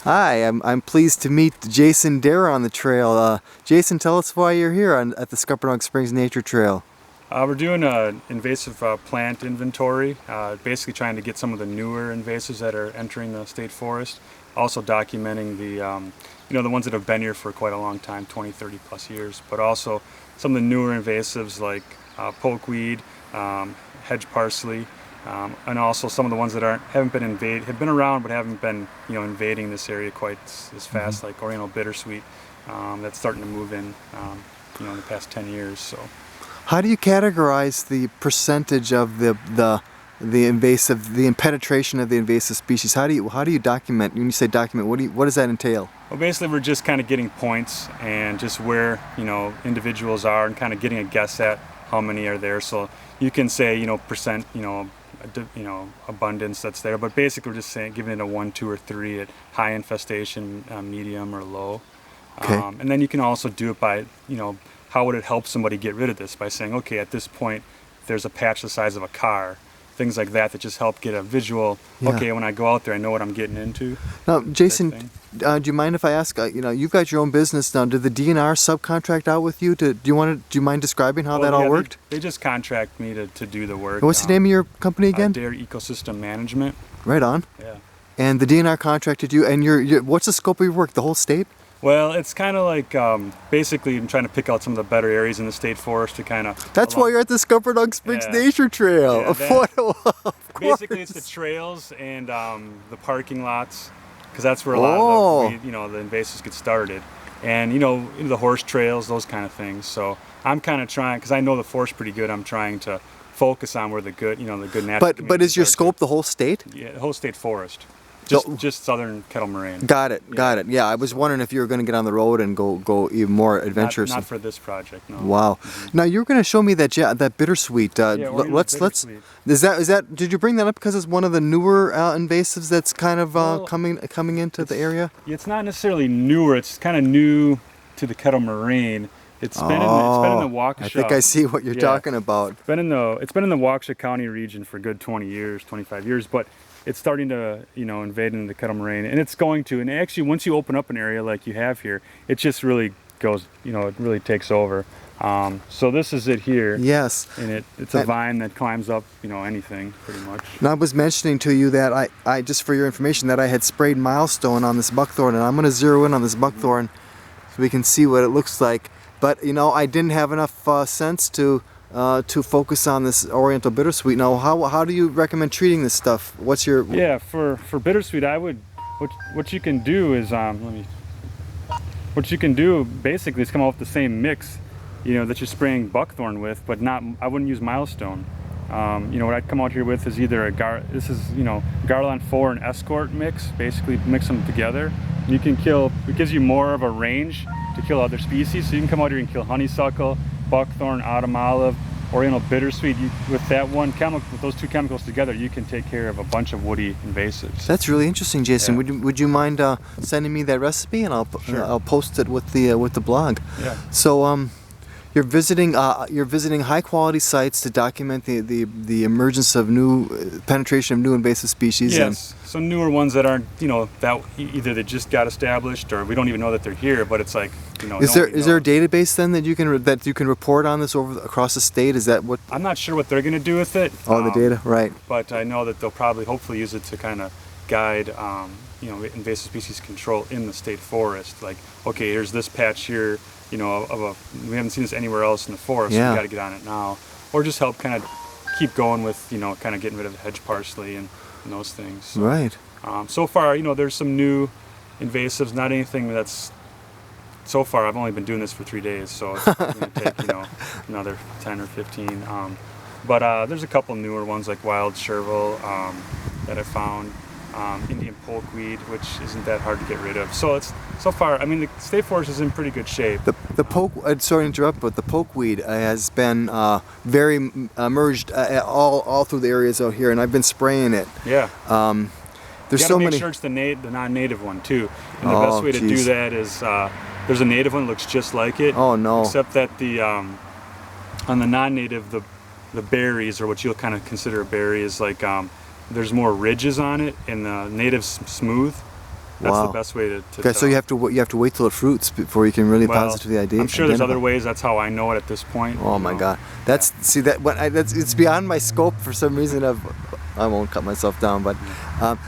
Hi, I'm pleased to meet JasonDare on the trail. Jason, tell us why you're here at the Scuppernong Springs Nature Trail. We're doing an invasive plant inventory, basically trying to get some of the newer invasives that are entering the state forest, also documenting the ones that have been here for quite a long time, 20, 30 plus years, but also some of the newer invasives like pokeweed, hedge parsley, and also some of the ones that have been around but haven't been invading this area quite as fast, like Oriental bittersweet, that's starting to move in in the past 10 years. So. How do you categorize the percentage of the penetration of the invasive species? How do you document? When you say document, what does that entail? Well, basically we're just kind of getting points and just where individuals are and kind of getting a guess at how many are there. So you can say percent abundance that's there, but basically we're just saying giving it a 1, 2, or 3 at high infestation, medium, or low. Okay. And then you can also do it by how would it help somebody get rid of this, by saying, okay, at this point there's a patch the size of a car, things like that just help get a visual. Yeah. Okay, when I go out there I know what I'm getting into. Now Jason, do you mind if I ask, you've got your own business now, did the DNR subcontract out with you? Do you mind describing how that all worked? They just contract me to do the work. What's the name of your company again? Dare Ecosystem Management. Right on. Yeah. And the DNR contracted you, and what's the scope of your work, the whole state? Well, it's kind of like basically I'm trying to pick out some of the better areas in the state forest to kind of... That's why you're at the Scuppernong Springs Nature Trail. Yeah, basically it's the trails and the parking lots, because that's where a lot of the invasives get started. And the horse trails, those kind of things. So I'm kind of trying, because I know the forest pretty good, I'm trying to focus on where the good natural... But is your scope the whole state? Yeah, the whole state forest. Just southern kettle moraine. Got it. Yeah, I was wondering if you were going to get on the road and go even more adventurous. Not for this project, no. Wow. Mm-hmm. Now you were going to show me that bittersweet. Let's. Is that? Did you bring that up because it's one of the newer invasives that's kind of coming into the area? It's not necessarily newer. It's kind of new to the kettle moraine. It's been in the Waukesha. I think I see what you're talking about. It's been in the Waukesha County region for a good 20 years, 25 years, but it's starting to invade into the kettle moraine, and it's going to. And actually, once you open up an area like you have here, it just really goes. It really takes over. So this is it here. Yes. And it's a vine that climbs up anything pretty much. And I was mentioning to you that I just for your information that I had sprayed milestone on this buckthorn, and I'm going to zero in on this buckthorn so we can see what it looks like. But I didn't have enough sense to focus on this Oriental bittersweet. Now, how do you recommend treating this stuff? What's your... Yeah, for bittersweet, I would, what you can do is, what you can do basically is come up with the same mix, that you're spraying buckthorn with, but I wouldn't use milestone. What I'd come out here with is either Garland 4 and Escort mix, basically mix them together. You can kill, it gives you more of a range to kill other species, so you can come out here and kill honeysuckle, buckthorn, autumn olive, Oriental bittersweet. With that one chemical, with those two chemicals together, you can take care of a bunch of woody invasives. That's really interesting, Jason. Yeah. Would you mind sending me that recipe, and I'll post it with the blog. Yeah. So you're visiting high quality sites to document the emergence of penetration of new invasive species. Yes. Some newer ones that aren't that either they just got established or we don't even know that they're here, but it's like Is there a database then that you can report on this across the state? Is that what? I'm not sure what they're going to do with it. Oh, the data, right? But I know that they'll hopefully use it to kind of guide invasive species control in the state forest. Like, okay, here's this patch here. We haven't seen this anywhere else in the forest. Yeah. So we got to get on it now, or just help kind of keep going with kind of getting rid of the hedge parsley and those things. So, right. So far, there's some new invasives. Not anything that's. So far, I've only been doing this for 3 days, so it's going to take another 10 or 15. But there's a couple newer ones like wild chervil that I found. Indian pokeweed, which isn't that hard to get rid of. So so far, the state forest is in pretty good shape. Sorry to interrupt, but the pokeweed has been very emerged all through the areas out here, and I've been spraying it. Yeah. There's so many. Make sure it's the non-native one too. And the best way to do that is there's a native one that looks just like it. Oh no. Except that on the non-native, the berries, or what you'll kind of consider a berry, is like there's more ridges on it, and the native's smooth. That's Wow. the best way to Okay, tell. so you have to wait till it fruits before you can really Well, positively identify. I'm sure there's other ways. That's how I know it at this point. Oh you my know. God, that's see that what it's beyond my scope for some reason. I won't cut myself down, but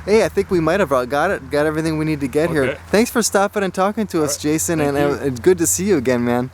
hey, I think we might have got everything we need to get here. Okay. Thanks for stopping and talking to us, right. Jason, Thank and you. it's good to see you again, man.